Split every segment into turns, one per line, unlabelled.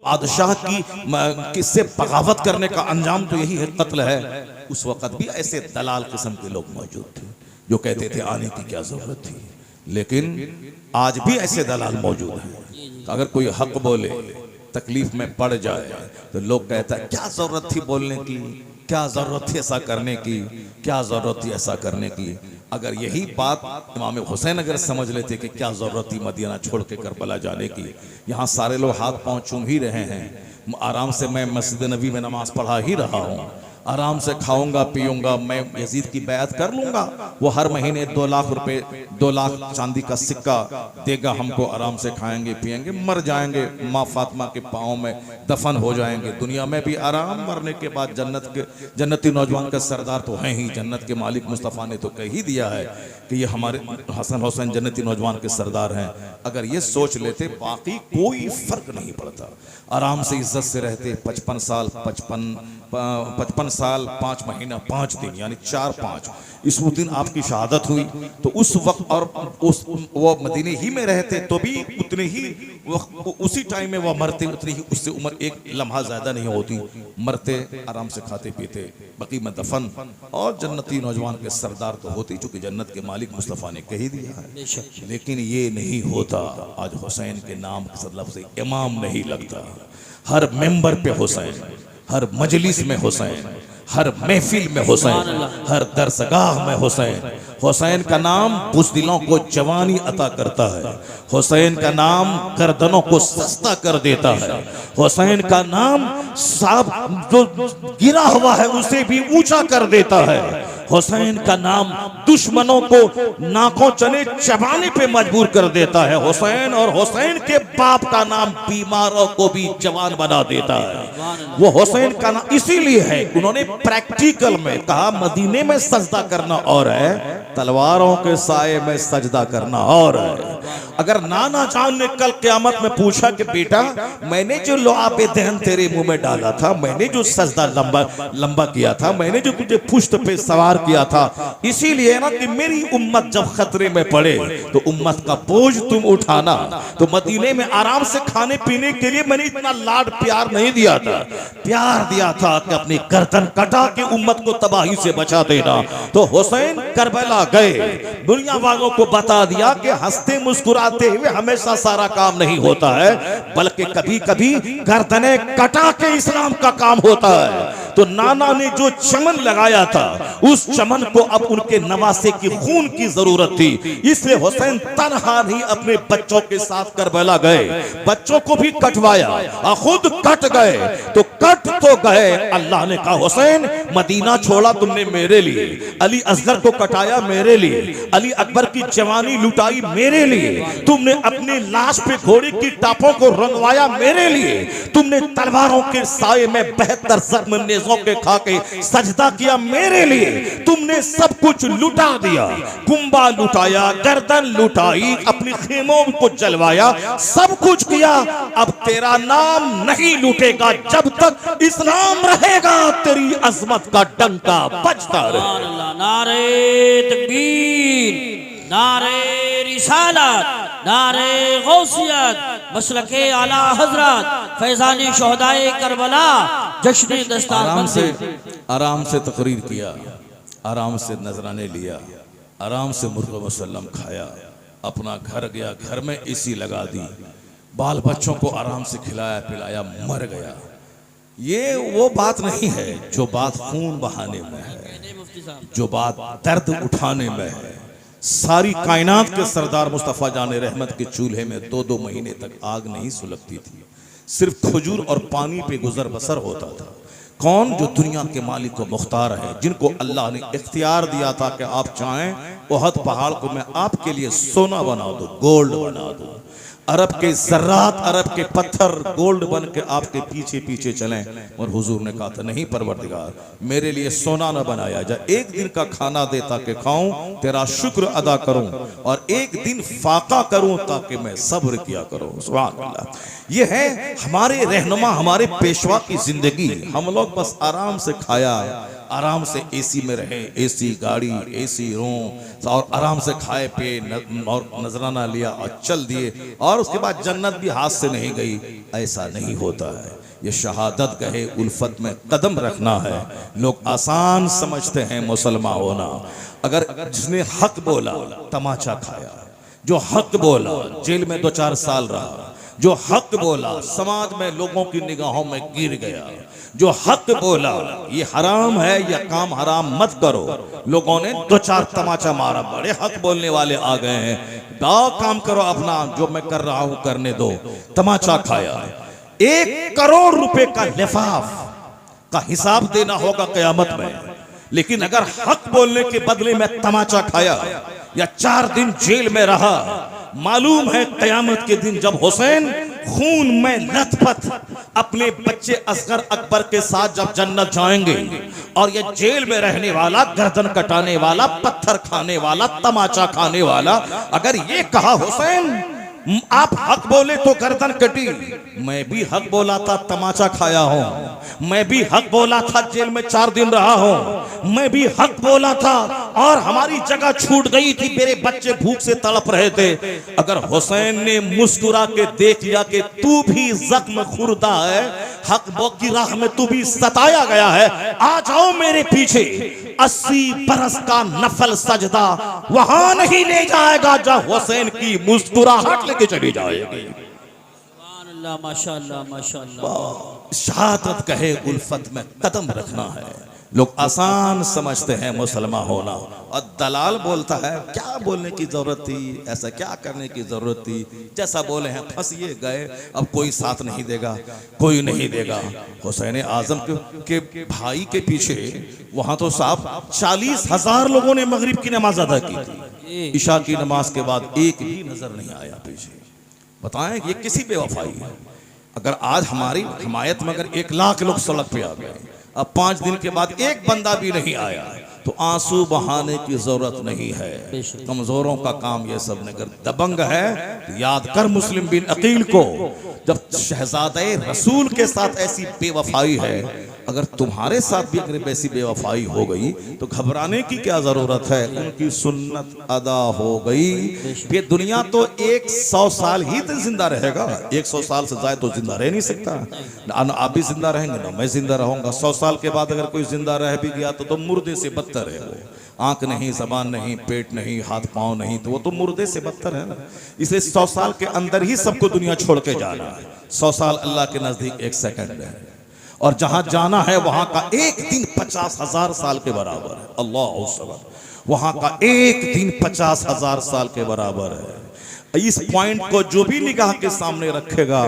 बादशाह की किससे बगावत करने का अंजाम तो यही है, कत्ल है। उस वक्त भी ऐसे दलाल किस्म के लोग मौजूद थे जो कहते थे आने की क्या जरूरत थी, लेकिन आज भी ऐसे दलाल मौजूद हैं। अगर कोई हक बोले, तकलीफ में पड़ जाए तो लोग कहता है क्या जरूरत थी बोलने की, क्या जरूरत थी ऐसा करने की, क्या जरूरत थी ऐसा करने की। अगर यही बात इमाम हुसैन अगर समझ लेते कि क्या जरूरत थी मदीना छोड़ के करबला जाने की, यहाँ सारे लोग हाथ पांव चूम ही रहे हैं, आराम से मैं मस्जिद नबी में नमाज पढ़ा ही रहा हूँ, आराम से खाऊंगा पीऊंगा, मैं यजीद की बैत कर लूंगा, वो हर महीने 2 लाख रुपए 2 लाख चांदी का सिक्का देगा हमको, आराम से खाएंगे पिएंगे, मर जाएंगे, माँ फातिमा के पाँव में दफन हो जाएंगे, दुनिया में भी आराम, मरने के बाद जन्नती नौजवान का सरदार तो हैं ही, जन्नत के मालिक मुस्तफ़ा ने तो कह ही दिया है कि ये हमारे हसन हुसैन जन्नती नौजवान के सरदार हैं। अगर ये सोच लेते बाकी कोई फर्क नहीं पड़ता, आराम से इज्जत से रहते। 55 साल 5 महीना 5 दिन यानी 4-5 इस दिन आपकी शहादत हुई, तो उस वक्त और वो मदीने ही में रहते तो भी उतने ही उसी टाइम में वो मरते, उतनी ही उससे उम्र एक लम्हा ज्यादा नहीं होती, मरते आराम से खाते पीते बकी में दफन, और जन्नती नौजवान के सरदार तो होते चूंकि जन्नत के मालिक मुस्तफ़ा ने कह ही दिया है। लेकिन ये नहीं होता, आज हुसैन के नाम के लफ्ज़ से इमाम नहीं लगता, हर मेंबर पे हुसैन, हर मजलिस में हुसैन, हर महफिल में हुसैन, हर दरसगाह में हुसैन। हुसैन का नाम बुज़दिलों को जवानी अता करता है, हुसैन का नाम गर्दनों को सस्ता कर देता है, हुसैन का नाम सांप जो गिरा हुआ है उसे भी ऊंचा कर देता है, हुसैन का नाम दुश्मनों को नाकों चने चबाने पे मजबूर कर देता है हुसैन, और हुसैन के बाप का नाम बीमारों को भी जवान बना देता है। वो हुसैन का नाम इसीलिए है उन्होंने प्रैक्टिकल में कहा मदीने में सजदा करना और है, तलवारों के साए में सजदा करना और है। अगर नाना जान ने कल क़यामत में पूछा कि बेटा मैंने जो लुआबे दहन तेरे मुंह में डाला था, मैंने जो सजदा लंबा किया था, मैंने जो तुझे पुश्त पे सवार किया था, इसीलिए ना कि मेरी उम्मत जब खतरे में पड़े तो उम्मत का बोझ तुम उठाना। तो मदीने में आराम से खाने पीने के लिए मैंने इतना लाड प्यार नहीं दिया था, प्यार दिया था कि अपनी गर्दन कटा के उम्मत को तबाही से बचा देना। तो हुसैन करबला गए, दुनिया वालों को बता दिया कि हंसते मुस्कुराते हुए हमेशा सारा काम नहीं होता है, बल्कि कभी कभी गर्दने कटा के इस्लाम का काम होता है। तो नाना ने जो चमन लगाया था उस चमन को अब उनके नवासे की खून की जरूरत थी, इसलिए हुसैन तन्हा नहीं अपने बच्चों के साथ करबला गए, बच्चों को भी कटवाया और खुद कट गए। तो कट तो गए, अल्लाह ने कहा हुसैन मदीना छोड़ा तुमने मेरे लिए, अली असगर को कटाया मेरे लिए, अली अकबर की जवानी लुटाई मेरे लिए, तुमने अपनी लाश पे घोड़े की टापों को रंगवाया मेरे लिए, तुमने तलवारों के साए में 72 जख्म नेज़ों के खा के सजदा किया मेरे लिए, तुमने सब कुछ लुटा दिया, कुंबा लुटाया, गर्दन लुटाई, अपनी खेमों को जलवाया, सब कुछ किया। अब तेरा नाम नहीं लूटेगा जब तक इस्लाम रहेगा, तेरी अजमत का डंका बजता रहेगा।
नारे तकबीर, नारे रिसालत, नारे गौसियत, मसलके आला हजरत फैजानी शोहदाए करबला, जश्न दस्तारबंदी।
आराम से तकरीर किया, आराम से नजराने लिया, आराम से मुर्गा मुसल्लम खाया, अपना घर गया, घर में एसी लगा दी, बाल बच्चों को आराम से खिलाया पिलाया, मर गया। ये वो बात नहीं है जो बात खून बहाने में है, जो बात दर्द उठाने में है। सारी कायनात के सरदार मुस्तफ़ा जाने रहमत के चूल्हे में 2-2 महीने तक आग नहीं सुलगती थी, सिर्फ खजूर और पानी पे गुजर बसर होता था। कौन? जो दुनिया के मालिक को मुख्तार है, जिनको अल्लाह ने इख्तियार दिया था कि आप चाहें ओहद पहाड़ को मैं आपके लिए सोना बना दूं, गोल्ड बना दूं, अरब के ज़र्रात, अरब के पत्थर गोल्ड बन के आपके पीछे पीछे चलें। और हुजूर ने कहा था नहीं परवरदिगार, मेरे लिए सोना न बनाया जाए, एक दिन का खाना दे ताकि खाऊं, तेरा शुक्र अदा करूं, और एक दिन फाका करूं ताकि मैं सब्र किया करूं। सुभान अल्लाह। ये है हमारे रहनुमा, हमारे पेशवा की जिंदगी। हम लोग बस आराम से खाया, आराम से एसी में रहे, एसी गाड़ी, एसी रूम, और आराम से खाए पिए और नजराना लिया और चल दिए, और उसके बाद जन्नत भी हाथ से नहीं गई। ऐसा नहीं होता है। ये शहादत कहे उल्फत में कदम रखना है। लोग आसान समझते हैं मुसलमान होना। अगर जिसने हक बोला तमाचा खाया, जो हक बोला जेल में 2-4 साल रहा, जो हक बोला समाज में लोगों की निगाहों में गिर गया, जो हक बोला ये हराम है, यह काम हराम मत करो, लोगों ने 2-4 तमाचा मारा, बड़े हक बोलने वाले आ गए हैं, काम करो अपना, जो मैं कर रहा हूं करने दो, तमाचा खाया। 1 करोड़ रुपए का लिफाफ का हिसाब देना होगा क़यामत में। लेकिन अगर हक बोलने के बदले में तमाचा खाया या 4 दिन जेल में रहा, मालूम है क़यामत के दिन जब हुसैन खून में लथपथ अपने बच्चे असगर अकबर के साथ जब जन्नत जाएंगे, और ये जेल में रहने वाला, गर्दन कटाने वाला, पत्थर खाने वाला, तमाचा खाने वाला, अगर ये कहा हुसैन आप हक बोले तो गर्दन कटी, मैं भी हक बोला था तमाचा खाया हूं, मैं भी हक बोला था जेल में 4 दिन रहा हूं, मैं भी हक बोला था और हमारी जगह छूट गई थी, मेरे बच्चे भूख से तड़प रहे थे। अगर हुसैन ने मुस्कुरा के देख लिया कि तू भी जख्म खुर्दा है, हक की राह में तू भी सताया गया है, आ जाओ मेरे पीछे, 80 बरस का नफल सजदा वहां नहीं ले जाएगा जहां हुसैन की मुस्कुराहट लेके चली जाएगी।
अल्लाह माशाअल्लाह माशाअल्लाह।
शहादत कहे उल्फत में कदम रखना है। लोग आसान समझते हैं मुसलमान होना, और दलाल बोलता है क्या बोलने की जरूरत थी, ऐसा क्या करने की जरूरत थी, जैसा बोले हैं फंसिए गए, अब कोई साथ नहीं देगा, कोई नहीं देगा। हुसैन आजम के भाई के पीछे वहां तो साहब 40,000 लोगों ने मगरिब की नमाज अदा की थी, इशा की नमाज के बाद एक भी नजर नहीं आया पीछे। बताएं ये किसी बेवफाई है। अगर आज हमारी हिमायत में अगर 1 लाख लोग सड़क पे आ गए, अब 5 दिन के बाद एक बंदा भी नहीं आया, तो आंसू बहाने की जरूरत नहीं है। कमजोरों का काम ये सब नहीं कर। दबंग है तो याद कर मुस्लिम बिन अकील को, जब शहजादे रसूल के साथ ऐसी बेवफाई है, अगर तुम्हारे साथ भी अगर वैसी बेवफाई हो गई तो घबराने की क्या जरूरत है। उनकी सुन्नत अदा हो गई। ये दुनिया तो 100 साल ही तो जिंदा रहेगा, 100 साल से ज्यादा तो जिंदा रह नहीं सकता। ना आप भी जिंदा रहेंगे ना मैं जिंदा रहूंगा। 100 साल के बाद अगर कोई जिंदा रह भी गया तो मुर्दे से बदतर है वो। आंख नहीं, जबान नहीं, पेट नहीं, हाथ पांव नहीं, तो वो तो मुर्दे से बदतर है ना। इसलिए 100 साल के अंदर ही सबको दुनिया छोड़ के जाना है। 100 साल अल्लाह के नजदीक 1 सेकंड है, और जहां जाना है वहां का एक दिन 50,000 साल के बराबर है। अल्लाह अकबर। वहां का एक दिन 50,000 साल के बराबर है। इस पॉइंट को जो भी निगाह के सामने रखेगा,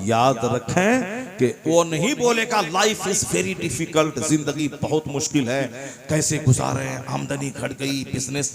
याद रखें कि वो नहीं बोलेगा लाइफ इज वेरी डिफिकल्ट, जिंदगी बहुत मुश्किल है, कैसे गुजारे, आमदनी घट गई, बिजनेस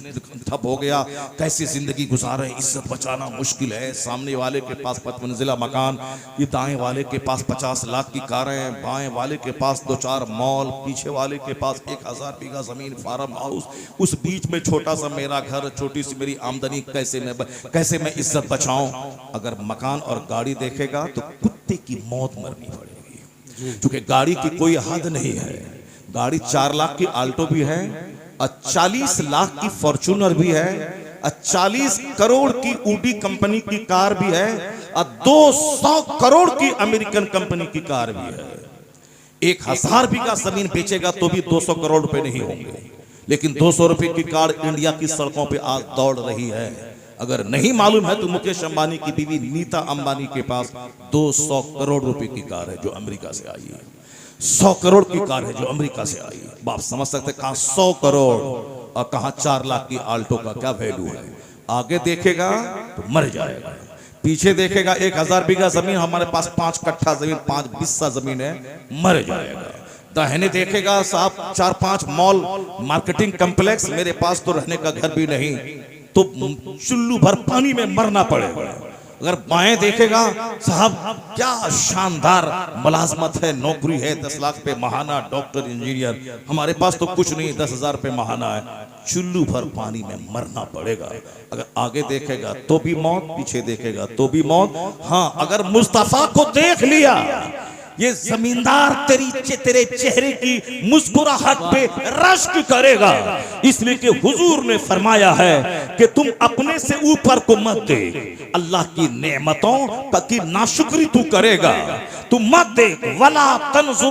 ठप हो गया, कैसे जिंदगी गुजारे, इज्जत बचाना मुश्किल है, सामने वाले के पास 5 मंजिला मकान, ये दाएं वाले के पास 50 लाख की कारें, बाएं वाले के पास 2-4 मॉल, पीछे वाले के पास 1000 बीघा जमीन, फार्म हाउस, उस बीच में छोटा सा मेरा घर, छोटी सी मेरी आमदनी, कैसे मैं इज्जत बचाऊं। अगर मकान और गाड़ी देखेगा तो कुत्ते की मौत मरनी पड़ेगी, क्योंकि गाड़ी की कोई हद नहीं है। गाड़ी 4 लाख की आल्टो भी है, और 40 लाख की फॉर्च्यूनर भी है, और 40 करोड़ की ऊडी कंपनी की कार भी है, और 200 करोड़ की अमेरिकन कंपनी की कार भी है। 1000 बीघा जमीन बेचेगा तो भी 200 करोड़ रुपए नहीं होंगे, लेकिन 200 रुपए की कार इंडिया की सड़कों पे आज दौड़ रही है। अगर नहीं मालूम है तो मुकेश अंबानी की बीवी नीता अंबानी के पास 200 करोड़ रुपए की कार है जो अमेरिका से आई है। 100 करोड़ की कार है जो अमेरिका से आई है। बाप समझ सकते कहां 100 करोड़ और कहां 4 लाख की आल्टो का क्या वैल्यू है। आगे देखेगा तो मर जाएगा, पीछे देखेगा 1000 बीघा जमीन, हमारे पास 5 कट्ठा जमीन, 5 बिस्सा जमीन है, मर जाएगा। दाहिने देखेगा साहब 4-5 मॉल, मार्केटिंग कॉम्प्लेक्स, मेरे पास तो रहने का घर भी नहीं, तो चुल्लू भर पानी में मरना पड़ेगा। अगर बाएं देखेगा साहब क्या शानदार मुलाजमत है, नौकरी है, 10 लाख पे महाना, डॉक्टर इंजीनियर, हमारे पास तो कुछ नहीं, 10,000 पे महाना है, चुल्लू भर पानी में मरना पड़ेगा। अगर आगे देखेगा तो भी मौत, पीछे देखेगा तो भी मौत। हाँ, अगर मुस्तफा को देख लिया, ये जमींदार तेरे चेहरे की मुस्कुराहट पे रश्क करेगा। इसलिए कि हुजूर ने फरमाया है कि तुम अपने से ऊपर को मत दे, अल्लाह की नेमतों की नाशुक्री तू करेगा, तू मत दे। वला तनजुर